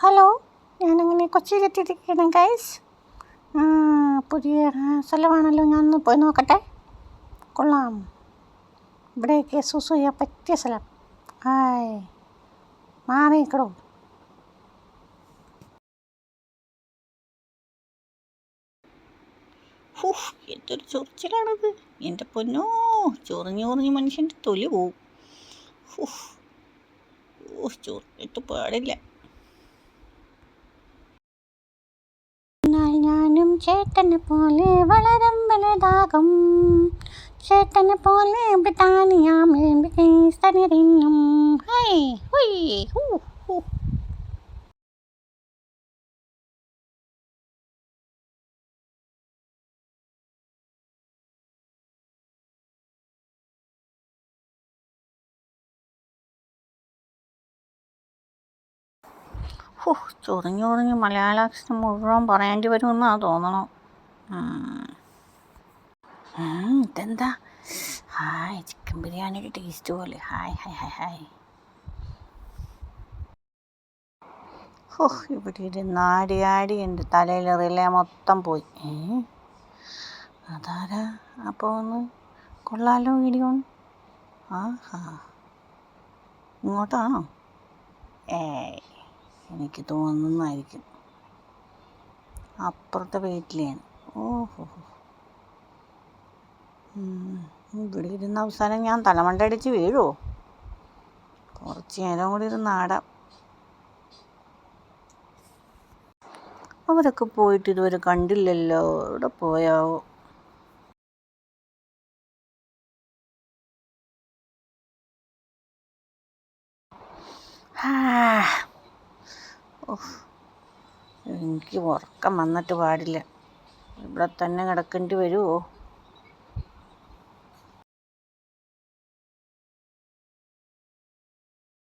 Hello, ഞാനങ്ങനെ കൊച്ചിയിലെത്തിയിരിക്കുകയാണ് guys. പുതിയ സ്ഥലമാണല്ലോ, ഞാനൊന്ന് പോയി നോക്കട്ടെ. കൊള്ളാം, ഇവിടെയൊക്കെ സൂസു ചെയ്യാൻ പറ്റിയ സ്ഥലം. ഹായ്, മാറിയിക്കടോ. എന്തൊരു ചൊറിച്ചിലാണത്, എൻ്റെ പൊന്നോ. ചൊറിഞ്ഞ് മനുഷ്യൻ്റെ തൊലി പോവും. ചൊറിഞ്ഞിട്ട് പാടില്ല. ഞാനും ചേട്ടനെ പോലെ വളരും വലുതാകും, ചേട്ടനെ പോലെ ബ്രിട്ടാനിയാമിന്നും. ഹൈ ഹുയ് ഹൂ ഹൂ. ചൊറിഞ്ഞ് മലയാളാക്ഷരം മുഴുവൻ പറയേണ്ടി വരുമെന്നാണ് തോന്നണം. ഇതെന്താ? ഹായ്, ചിക്കൻ ബിരിയാണിയുടെ ടേസ്റ്റ് പോലെ. ഹായ് ഹായ് ഹായ് ഹായ്. ഇവിടെ ഇരുന്ന് ആടി എൻ്റെ തലയിൽ റിലേ മൊത്തം പോയി. അതാരാ അപ്പോൾ ഒന്ന് കൊള്ളാലോ വീഡിയോ. ആഹാ, ഇങ്ങോട്ടാണോ? എനിക്ക് തോന്നുന്നതായിരിക്കും, അപ്പുറത്തെ വീട്ടിലാണ്. ഇവിടെ ഇരുന്ന് അവസാനം ഞാൻ തലമണ്ട അടിച്ച് വീഴുമോ? കുറച്ച് നേരം കൂടി ഇരുന്ന് ആടാം. അവരൊക്കെ പോയിട്ട് ഇതുവരെ കണ്ടില്ലല്ലോ, ഇവിടെ പോയാവോ? എനിക്ക് ഉറക്കം വന്നിട്ട് പാടില്ല. ഇവിടെ തന്നെ കിടക്കേണ്ടി വരുമോ?